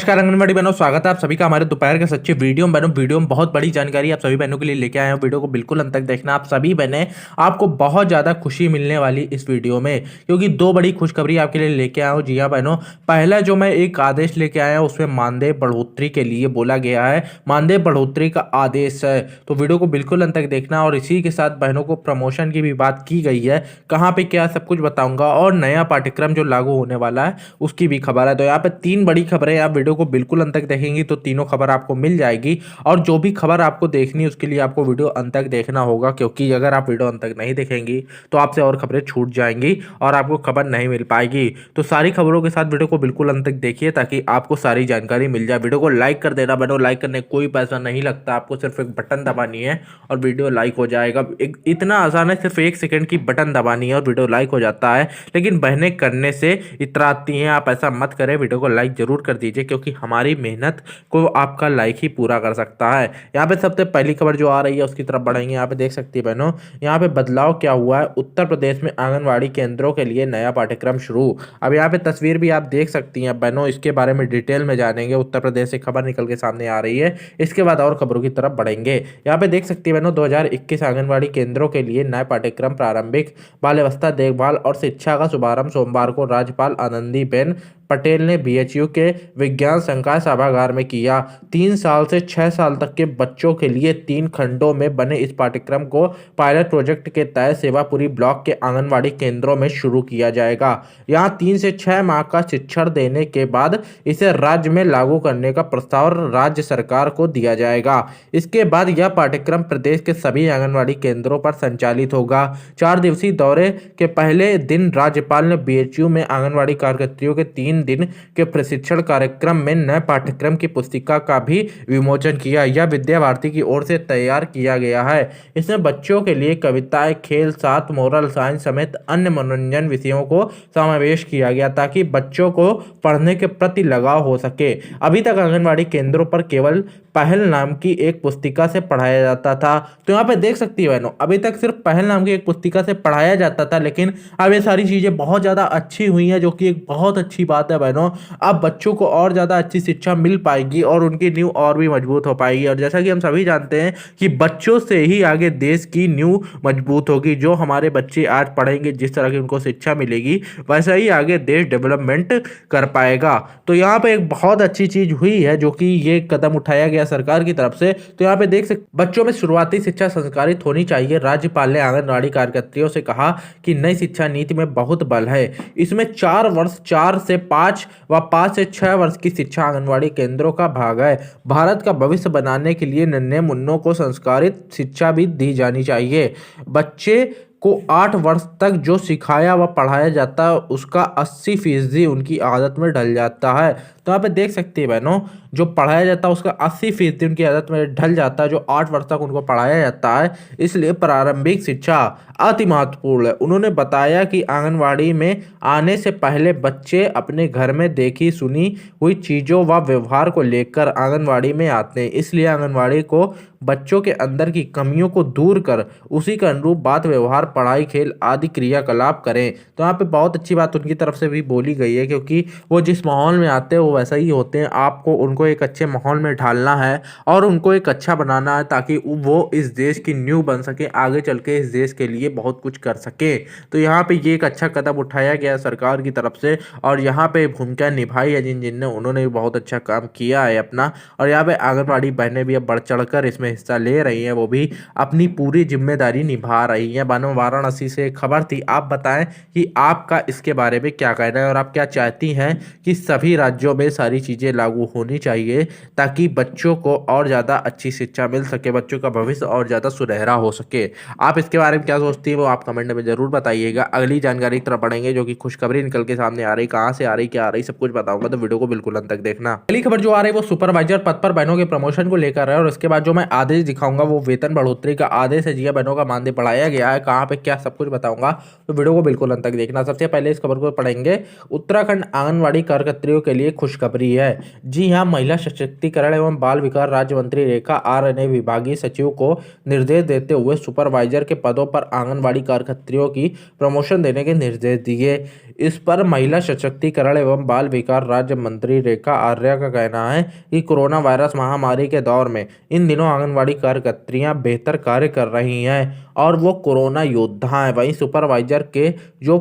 नमस्कार आंगनबाड़ी बहनों, स्वागत है आप सभी का हमारे दोपहर के सच्चे वीडियो में। बहनों, वीडियो में बहुत बड़ी जानकारी आप सभी बहनों के लिए लेके आए हैं। वीडियो को बिल्कुल अंत तक देखना आप सभी बहनें, आपको बहुत ज़्यादा खुशी मिलने वाली इस वीडियो में, क्योंकि दो बड़ी खुशखबरी आपके लिए लेके आया हूँ। जी हाँ बहनों, पहला जो मैं एक आदेश लेके आया हूँ उसमें मानदेय बढ़ोतरी के लिए बोला गया है, मानदेय बढ़ोतरी का आदेश है। तो वीडियो को बिल्कुल अंत तक देखना। और इसी के साथ बहनों को प्रमोशन की भी बात की गई है, कहाँ पे क्या सब कुछ बताऊंगा, और नया पाठ्यक्रम जो लागू होने वाला है उसकी भी खबर है। तो यहाँ पे तीन बड़ी खबरें, आप वीडियो को बिल्कुल अंत तक देखेंगी तो तीनों खबर आपको मिल जाएगी। और जो भी खबर आपको देखनी है उसके लिए आपको वीडियो अंत तक देखना होगा, क्योंकि अगर आप वीडियो अंत तक नहीं देखेंगी तो आपसे और खबरें छूट जाएंगी और आपको खबर नहीं मिल पाएगी। तो सारी खबरों के साथ वीडियो को बिल्कुल अंत तक देखिए ताकि आपको सारी जानकारी मिल जाए। वीडियो को लाइक कर देना बनो, लाइक करने कोई पैसा नहीं लगता, आपको सिर्फ एक बटन दबानी है और वीडियो लाइक हो जाएगा। इतना आसान है, सिर्फ 1 सेकंड की बटन दबानी है और वीडियो लाइक हो जाता है। लेकिन बहनें करने से इतराती हैं, आप ऐसा मत करें, वीडियो को लाइक जरूर कर दीजिए, क्योंकि हमारी मेहनत को आपका लाइक ही पूरा कर सकता है। यहाँ पे सबसे पहली खबर जो आ रही है उसकी तरफ बढ़ेंगे। यहाँ पे देख सकती है बहनों, यहाँ पे बदलाव क्या हुआ है। उत्तर प्रदेश में आंगनवाड़ी केंद्रों के लिए नया पाठ्यक्रम शुरू। अब यहाँ पे तस्वीर भी आप देख सकती हैं बहनों, इसके बारे में डिटेल में जानेंगे। उत्तर प्रदेश से खबर निकल के सामने आ रही है, इसके बाद और खबरों की तरफ बढ़ेंगे। यहाँ पे देख सकती है बहनों, 2021 आंगनवाड़ी केंद्रों के लिए नया पाठ्यक्रम प्रारंभिक बाल अवस्था देखभाल और शिक्षा का शुभारंभ सोमवार को राज्यपाल आनंदीबेन पटेल ने बीएचयू के विज्ञान संकाय सभागार में किया। 3 साल से 6 साल तक के बच्चों के लिए 3 खंडों में बने इस पाठ्यक्रम को पायलट प्रोजेक्ट के तहत सेवापुरी ब्लॉक के आंगनवाड़ी केंद्रों में शुरू किया जाएगा। यहाँ 3 से 6 माह का शिक्षण देने के बाद इसे राज्य में लागू करने का प्रस्ताव राज्य सरकार को दिया जाएगा। इसके बाद यह पाठ्यक्रम प्रदेश के सभी आंगनवाड़ी केंद्रों पर संचालित होगा। 4 दिवसीय दौरे के पहले दिन राज्यपाल ने बीएचयू में आंगनवाड़ी कार्यकर्तियों के 3 दिन के प्रशिक्षण कार्यक्रम में नए पाठ्यक्रम की पुस्तिका का भी विमोचन किया। यह विद्या भारती की ओर से तैयार किया गया है। इसमें बच्चों के लिए कविताएं, खेल, साथ मोरल साइंस समेत अन्य मनोरंजन विषयों को समावेश किया गया, ताकि बच्चों को पढ़ने के प्रति लगाव हो सके। अभी तक आंगनवाड़ी केंद्रों पर केवल पहल नाम की एक पुस्तिका से पढ़ाया जाता था। तो यहाँ पे देख सकती है बहनों, अभी तक सिर्फ पहल नाम की एक पुस्तिका से पढ़ाया जाता था, लेकिन अब ये सारी चीजें बहुत ज्यादा अच्छी हुई हैं, जो कि एक बहुत अच्छी बात है बहनों। अब बच्चों को और ज्यादा अच्छी शिक्षा मिल पाएगी और उनकी नींव और भी मजबूत हो पाएगी। और जैसा कि हम सभी जानते हैं कि बच्चों से ही आगे देश की नींव मजबूत होगी। जो हमारे बच्चे आज पढ़ेंगे, जिस तरह की उनको शिक्षा मिलेगी, वैसा ही आगे देश डेवलपमेंट कर पाएगा। तो यहाँ पे एक बहुत अच्छी चीज हुई है, जो कि ये कदम उठाया गया सरकार की तरफ से। तो यहाँ पे देख सकते, बच्चों में शुरुआती शिक्षा संस्कारित होनी चाहिए। राज्यपाल ने आंगनवाड़ी कार्यकर्तियों से कहा कि नई शिक्षा नीति में बहुत बल है। इसमें 4 वर्ष 4 से 5 व 5 से 6 वर्ष की शिक्षा आंगनवाड़ी केंद्रों का भाग है। भारत का भविष्य बनाने के लिए नन्हे मुन्नों को संस्कारित शिक्षा भी दी जानी चाहिए। बच्चे को 8 वर्ष तक जो सिखाया व पढ़ाया जाता है उसका 80% उनकी आदत में ढल जाता है। तो यहाँ पे देख सकते हैं बहनों, जो पढ़ाया जाता है उसका 80% उनकी आदत में ढल जाता है, जो 8 वर्ष तक उनको पढ़ाया जाता है। इसलिए प्रारंभिक शिक्षा अति महत्वपूर्ण है। उन्होंने बताया कि आंगनवाड़ी में आने से पहले बच्चे अपने घर में देखी सुनी हुई चीज़ों व व्यवहार को लेकर आंगनवाड़ी में आते हैं। इसलिए आंगनवाड़ी को बच्चों के अंदर की कमियों को दूर कर उसी के अनुरूप बात व्यवहार, पढ़ाई, खेल आदि क्रियाकलाप करें। तो यहाँ पे बहुत अच्छी बात उनकी तरफ से भी बोली गई है, क्योंकि वो जिस माहौल में आते हैं वो वैसा ही होते हैं। आपको उनको एक अच्छे माहौल में ढालना है और उनको एक अच्छा बनाना है, ताकि वो इस देश की नींव बन सके, आगे चल के इस देश के लिए बहुत कुछ कर सके। तो यहाँ पे ये एक अच्छा कदम उठाया गया सरकार की तरफ से, और यहाँ पे भूमिका निभाई है जिन जिनने, उन्होंने भी बहुत अच्छा काम किया है अपना। और यहाँ पे आंगनवाड़ी बहनें भी अब बढ़ चढ़ कर इसमें हिस्सा ले रही हैं, वो भी अपनी पूरी जिम्मेदारी निभा रही हैं। बनो, वाराणसी से खबर थी। आप बताएं कि आपका इसके बारे में क्या कहना है, और आप क्या चाहती हैं कि सभी राज्यों में सारी चीज़ें लागू होनी चाहिए, ताकि बच्चों को और ज़्यादा अच्छी शिक्षा मिल सके, बच्चों का भविष्य और ज़्यादा सुनहरा हो सके। आप इसके बारे में क्या सोचती हैं वो आप कमेंट में ज़रूर बताइएगा। अगली जानकारी की तरफ बढ़ेंगे, जो कि खुशखबरी निकल के सामने आ रही, कहाँ से आ रही, क्या आ रही, सब कुछ बताऊंगा। तो वीडियो को बिल्कुल अंत तक देखना। पहली खबर जो आ रही है वो सुपरवाइजर पद पर बहनों के प्रमोशन को लेकर है, और इसके बाद जो मैं आदेश दिखाऊंगा वो वेतन बढ़ोतरी का आदेश है। जी, बहनों का मानदेय बढ़ाया गया है, कहाँ पे क्या सब कुछ बताऊंगा। तो वीडियो को बिल्कुल अंत तक देखना। सबसे पहले इस खबर को पढ़ेंगे। उत्तराखंड आंगनवाड़ी कार्यकर्तियों के लिए खुशखबरी है। जी हाँ, महिला सशक्तिकरण एवं बाल विकास राज्य मंत्री रेखा आर्य ने विभागीय सचिव को निर्देश देते हुए सुपरवाइजर के पदों पर आंगनबाड़ी कार्यकर्त्रियों की प्रमोशन देने के निर्देश दिए। इस पर महिला सशक्तिकरण एवं बाल विकास राज्य मंत्री रेखा आर्य का कहना है कि कोरोना वायरस महामारी के दौर में इन दिनों आंगनबाड़ी कार्यकर्त्रियां बेहतर कार्य कर रही हैं और वो कोरोना योद्धा हैं। वहीं सुपरवाइजर के जो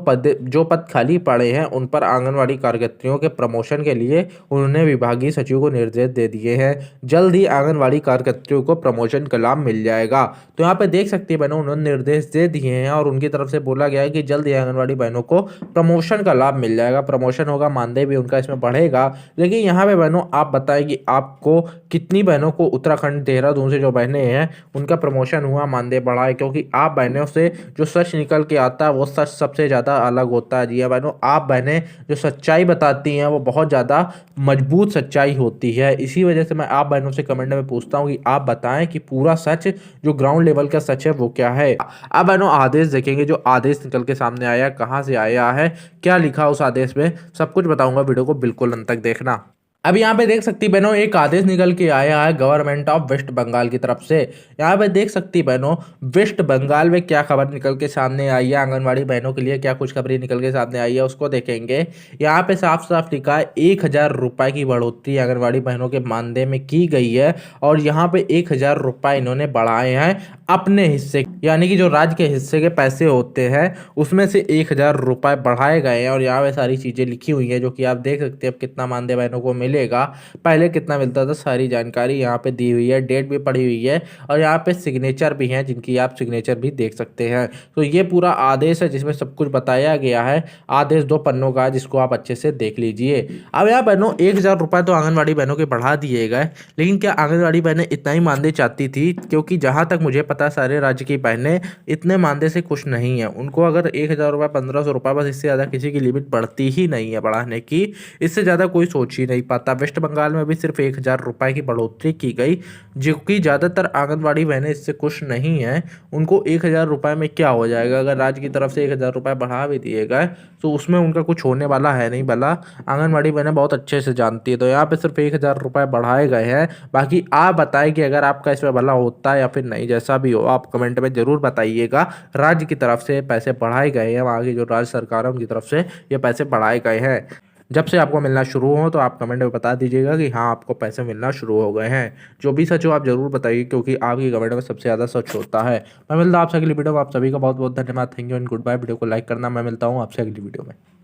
पद खाली पड़े हैं उन पर आंगनबाड़ी कार्यकर्त्रियों के प्रमोशन के लिए उन्होंने विभागीय सचिव को निर्देश दे दिए हैं। जल्द ही आंगनबाड़ी कार्यकर्त्रियों को प्रमोशन का लाभ मिल जाएगा। तो यहाँ पे देख सकती है बहनों, उन्होंने निर्देश दे दिए हैं और उनकी तरफ से बोला गया है कि जल्द ही आंगनबाड़ी बहनों को प्रमोशन का लाभ मिल जाएगा। प्रमोशन होगा, मानदेय भी उनका इसमें बढ़ेगा। लेकिन यहाँ पे बहनों आप बताएं कि आपको कितनी बहनों को उत्तराखंड देहरादून से जो बहनें हैं उनका प्रमोशन हुआ, मानदेय बढ़ा है? क्योंकि आप बहनों से जो सच निकल के आता है वो सच सबसे ज़्यादा अलग होता है। जी हाँ बहनों, आप बहनें जो सच्चाई बताती हैं वो बहुत ज़्यादा मजबूत सच्चाई होती है। इसी वजह से मैं आप बहनों से कमेंट में पूछता हूँ कि आप बताएं कि पूरा सच जो ग्राउंड लेवल का सच है वो क्या है। आप बहनों आदेश देखेंगे, जो आदेश निकल के सामने आया, कहाँ से आया है, क्या लिखा उस आदेश में, सब कुछ बताऊंगा। वीडियो को बिल्कुल अंत तक देखना। अब यहाँ पे देख सकती बहनों एक आदेश निकल के आया है गवर्नमेंट ऑफ वेस्ट बंगाल की तरफ से। यहाँ पे देख सकती बहनों वेस्ट बंगाल में क्या खबर निकल के सामने आई है, आंगनबाड़ी बहनों के लिए क्या कुछ खबरें निकल के सामने आई है उसको देखेंगे। यहाँ पे साफ साफ लिखा है 1,000 रुपये की बढ़ोतरी आंगनबाड़ी बहनों के मानदेय में की गई है और यहाँ पे 1,000 रुपये इन्होंने बढ़ाए हैं अपने हिस्से, यानी कि जो राज्य के हिस्से के पैसे होते हैं उसमें से 1,000 रुपये बढ़ाए गए हैं। और यहाँ पे सारी चीज़ें लिखी हुई हैं जो कि आप देख सकते हैं अब कितना मानदेय बहनों को मिलेगा, पहले कितना मिलता था, सारी जानकारी यहाँ पे दी हुई है, डेट भी पड़ी हुई है और यहाँ पे सिग्नेचर भी हैं जिनकी आप सिग्नेचर भी देख सकते हैं। तो ये पूरा आदेश है जिसमें सब कुछ बताया गया है। आदेश 2 पन्नों का, जिसको आप अच्छे से देख लीजिए। अब यहाँ बहनों 1,000 रुपये तो आंगनबाड़ी बहनों के बढ़ा दिए गए, लेकिन क्या आंगनबाड़ी बहनें इतना ही मानदेय चाहती थी? क्योंकि जहाँ तक मुझे पता सारे राज्य की बहनें इतने मानदेय से खुश नहीं है। उनको अगर 1,000 रुपये 1,500 रुपये, बस इससे ज़्यादा किसी की लिमिट बढ़ती ही नहीं है बढ़ाने की, इससे ज़्यादा कोई सोच ही नहीं पाता। वेस्ट बंगाल में भी सिर्फ 1,000 रुपये की बढ़ोतरी की गई, जो कि ज़्यादातर आंगनबाड़ी बहनें इससे खुश नहीं हैं। उनको 1,000 रुपये में क्या हो जाएगा? अगर राज्य की तरफ से 1,000 रुपये बढ़ा भी दिए गए तो उसमें उनका कुछ होने वाला है नहीं, भला आंगनबाड़ी बहनें बहुत अच्छे से जानती है। तो यहाँ पे सिर्फ 1,000 रुपये बढ़ाए गए हैं। बाकी आप बताएं कि अगर आपका इसमें भला होता है या फिर नहीं, जैसा भी हो आप कमेंट में जरूर बताइएगा। राज्य की तरफ से पैसे बढ़ाए गए हैं, वहाँ की जो राज्य सरकार है उनकी तरफ से ये पैसे बढ़ाए गए हैं। जब से आपको मिलना शुरू हो तो आप कमेंट में बता दीजिएगा कि हाँ आपको पैसे मिलना शुरू हो गए हैं। जो भी सच हो आप जरूर बताइए, क्योंकि आपकी कमेंट में सबसे ज़्यादा सच होता है। मैं मिलता हूँ आपसे अगली वीडियो में। आप सभी का बहुत बहुत धन्यवाद। Thank you and goodbye. Video को लाइक करना। मैं मिलता हूँ आपसे अगली वीडियो में।